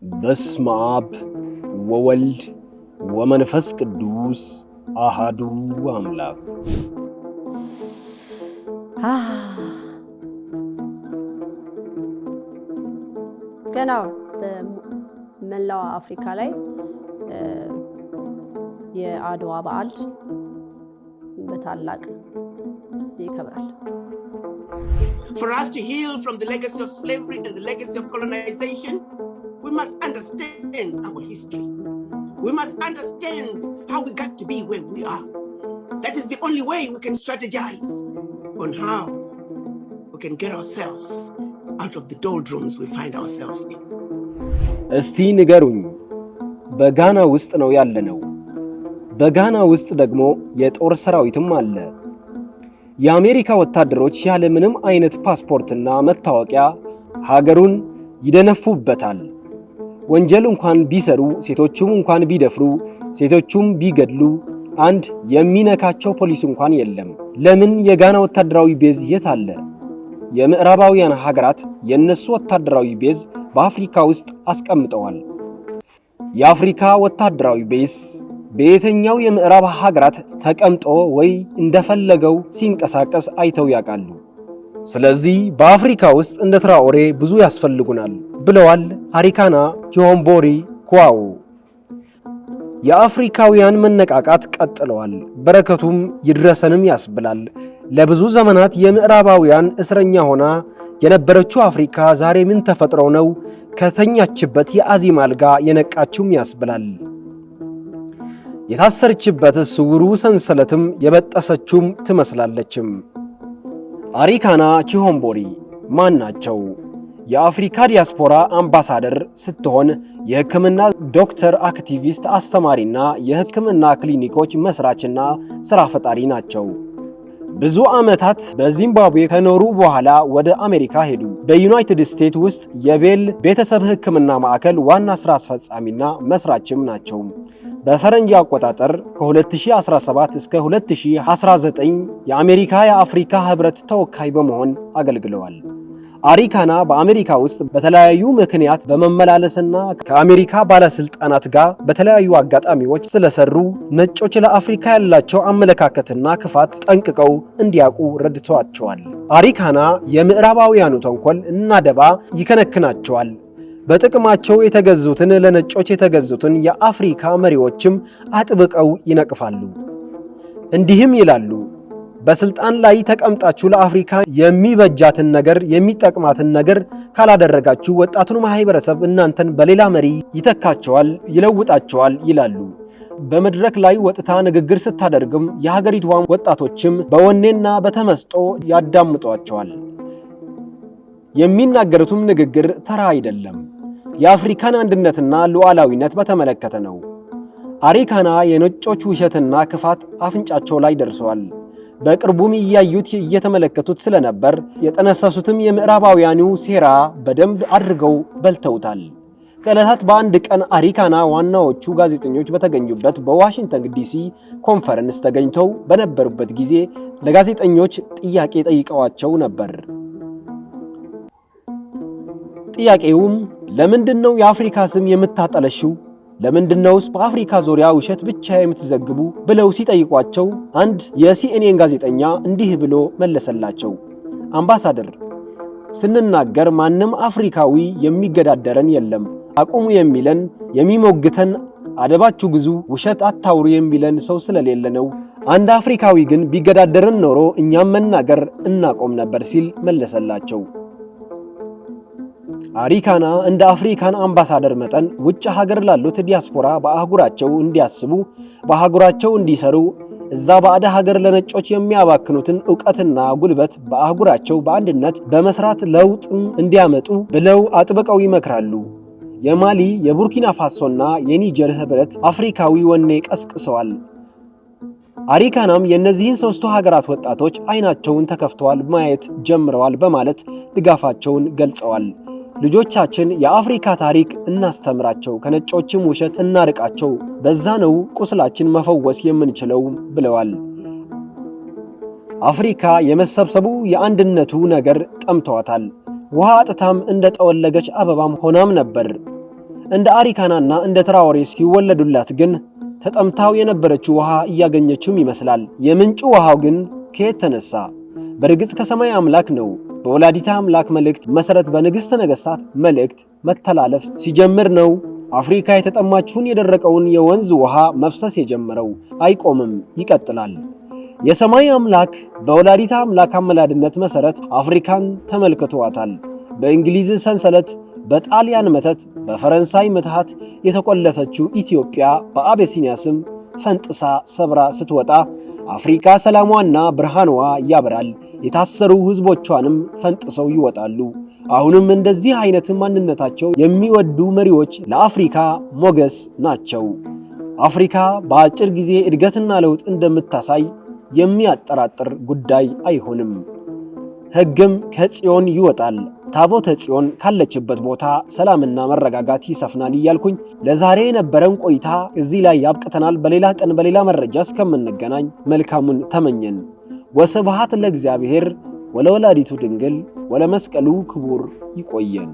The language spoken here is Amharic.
በስመ አብ ወወልድ ወመንፈስ ቅዱስ አሃዱ አምላክ። ገና በመላው አፍሪካ ላይ የአድዋ በዓል በታላቅ ይከብራል። For us to heal from the legacy of slavery and the legacy of colonization, we must understand our history. We must understand how we got to be where we are. That is the only way we can strategize on how we can get ourselves out of the doldrums we find ourselves in. እስቲ ንገሩኝ፣ በጋና ውስጥ ነው ያለነው። በጋና ውስጥ ደግሞ የጦር ሰራዊትም አለ። የአሜሪካ ወታደሮች ያለ ምንም አይነት ፓስፖርትና መታወቂያ ሀገሩን ይደነፉበታል። ወንጀል እንኳን ቢሰሩ፣ ሴቶቹም እንኳን ቢደፍሩ፣ ሴቶቹም ቢገድሉ አንድ የሚነካቸው ፖሊስ እንኳን የለም። ለምን? የጋና ወታደራዊ ቤዝ የት አለ? የምዕራባውያን ሀገራት የነሱ ወታደራዊ ቤዝ በአፍሪካ ውስጥ አስቀምጠዋል። የአፍሪካ ወታደራዊ ቤዝ በየትኛው የምዕራብ ሀገራት ተቀምጦ ወይ እንደፈለገው ሲንቀሳቀስ አይተው ያውቃሉ? ስለዚህ በአፍሪካ ውስጥ እንደ ትራኦሬ ብዙ ያስፈልጉናል ብለዋል አሪካና ቺሆምቦሪ ኩዋው። የአፍሪካውያን መነቃቃት ቀጥለዋል፣ በረከቱም ይድረሰንም ያስብላል። ለብዙ ዘመናት የምዕራባውያን እስረኛ ሆና የነበረችው አፍሪካ ዛሬ ምን ተፈጥሮ ነው ከተኛችበት የአዚም አልጋ የነቃችውም ያስብላል። የታሰርችበት ስውሩ ሰንሰለትም የበጠሰችውም ትመስላለችም። አሪካና ቺሆምቦሪ ማን ናቸው? የአፍሪካ ዲያስፖራ አምባሳደር ስትሆን የሕክምና ዶክተር፣ አክቲቪስት፣ አስተማሪና የሕክምና ክሊኒኮች መስራችና ስራ ፈጣሪ ናቸው። ብዙ ዓመታት በዚምባብዌ ከኖሩ በኋላ ወደ አሜሪካ ሄዱ። በዩናይትድ ስቴትስ ውስጥ የቤል ቤተሰብ ሕክምና ማዕከል ዋና ስራ አስፈጻሚና መስራችም ናቸው። በፈረንጅ አቆጣጠር ከ2017 እስከ 2019 የአሜሪካ የአፍሪካ ህብረት ተወካይ በመሆን አገልግለዋል። አሪካና በአሜሪካ ውስጥ በተለያዩ ምክንያት በመመላለስና ከአሜሪካ ባለስልጣናት ጋር በተለያዩ አጋጣሚዎች ስለሰሩ ነጮች ለአፍሪካ ያላቸው አመለካከትና ክፋት ጠንቅቀው እንዲያውቁ ረድተዋቸዋል። አሪካና የምዕራባውያኑ ተንኮል እና ደባ ይከነክናቸዋል። በጥቅማቸው የተገዙትን ለነጮች የተገዙትን የአፍሪካ መሪዎችም አጥብቀው ይነቅፋሉ። እንዲህም ይላሉ፣ በስልጣን ላይ ተቀምጣችሁ ለአፍሪካ የሚበጃትን ነገር የሚጠቅማትን ነገር ካላደረጋችሁ ወጣቱን ማህበረሰብ እናንተን በሌላ መሪ ይተካቸዋል፣ ይለውጣቸዋል ይላሉ። በመድረክ ላይ ወጥታ ንግግር ስታደርግም የሀገሪቷን ወጣቶችም በወኔና በተመስጦ ያዳምጧቸዋል። የሚናገሩትም ንግግር ተራ አይደለም። የአፍሪካን አንድነትና ሉዓላዊነት በተመለከተ ነው። አሪካና የነጮች ውሸትና ክፋት አፍንጫቸው ላይ ደርሰዋል። በቅርቡም እያዩት እየተመለከቱት ስለነበር የጠነሰሱትም የምዕራባውያኑ ሴራ በደንብ አድርገው በልተውታል። ከዕለታት በአንድ ቀን አሪካና ዋናዎቹ ጋዜጠኞች በተገኙበት በዋሽንግተን ዲሲ ኮንፈረንስ ተገኝተው በነበሩበት ጊዜ ለጋዜጠኞች ጥያቄ ጠይቀዋቸው ነበር። ጥያቄውም ለምንድነው የአፍሪካ ስም የምታጠለሽው? ለምንድነውስ በአፍሪካ ዙሪያ ውሸት ብቻ የምትዘግቡ? ብለው ሲጠይቋቸው አንድ የሲኤንኤን ጋዜጠኛ እንዲህ ብሎ መለሰላቸው። አምባሳደር፣ ስንናገር ማንም አፍሪካዊ የሚገዳደረን የለም። አቁሙ የሚለን የሚሞግተን፣ አደባችሁ ግዙ፣ ውሸት አታውሩ የሚለን ሰው ስለሌለ ነው። አንድ አፍሪካዊ ግን ቢገዳደረን ኖሮ እኛም መናገር እናቆም ነበር ሲል መለሰላቸው። አሪካና እንደ አፍሪካን አምባሳደር መጠን ውጭ ሀገር ላሉት ዲያስፖራ በአህጉራቸው እንዲያስቡ፣ በአህጉራቸው እንዲሰሩ፣ እዛ ባዕድ ሀገር ለነጮች የሚያባክኑትን ዕውቀትና ጉልበት በአህጉራቸው በአንድነት በመስራት ለውጥም እንዲያመጡ ብለው አጥብቀው ይመክራሉ። የማሊ የቡርኪና ፋሶና የኒጀር ህብረት አፍሪካዊ ወኔ ቀስቅሰዋል። አሪካናም የእነዚህን ሶስቱ ሀገራት ወጣቶች አይናቸውን ተከፍተዋል ማየት ጀምረዋል በማለት ድጋፋቸውን ገልጸዋል። ልጆቻችን የአፍሪካ ታሪክ እናስተምራቸው፣ ከነጮችም ውሸት እናርቃቸው፣ በዛ ነው ቁስላችን መፈወስ የምንችለው ብለዋል። አፍሪካ የመሰብሰቡ የአንድነቱ ነገር ጠምቷታል። ውሃ አጥታም እንደ ጠወለገች አበባም ሆናም ነበር። እንደ አሪካናና እንደ ትራኦሬ ሲወለዱላት ግን ተጠምታው የነበረችው ውሃ እያገኘችም ይመስላል። የምንጩ ውሃው ግን ከየት ተነሳ? በርግጥ ከሰማይ አምላክ ነው። በወላዲታ አምላክ መልእክት መሰረት በንግሥተ ነገሥታት መልእክት መተላለፍ ሲጀምር ነው አፍሪካ የተጠማችውን የደረቀውን የወንዝ ውሃ መፍሰስ የጀመረው። አይቆምም፣ ይቀጥላል። የሰማይ አምላክ በወላዲታ አምላክ አመላድነት መሰረት አፍሪካን ተመልክቷታል። በእንግሊዝ ሰንሰለት፣ በጣሊያን መተት፣ በፈረንሳይ ምትሃት የተቆለፈችው ኢትዮጵያ በአቤሲኒያ ስም ፈንጥሳ ሰብራ ስትወጣ አፍሪካ ሰላሟና ብርሃኗ ያበራል። የታሰሩ ሕዝቦቿንም ፈንጥሰው ይወጣሉ። አሁንም እንደዚህ አይነት ማንነታቸው የሚወዱ መሪዎች ለአፍሪካ ሞገስ ናቸው። አፍሪካ በአጭር ጊዜ እድገትና ለውጥ እንደምታሳይ የሚያጠራጥር ጉዳይ አይሆንም። ሕግም ከጽዮን ይወጣል፣ ታቦተ ጽዮን ካለችበት ቦታ ሰላምና መረጋጋት ይሰፍናል እያልኩኝ ለዛሬ የነበረን ቆይታ እዚህ ላይ ያብቅተናል። በሌላ ቀን በሌላ መረጃ እስከምንገናኝ መልካሙን ተመኘን። ወስብሐት ለእግዚአብሔር ወለወላዲቱ ድንግል ወለመስቀሉ ክቡር። ይቆየን።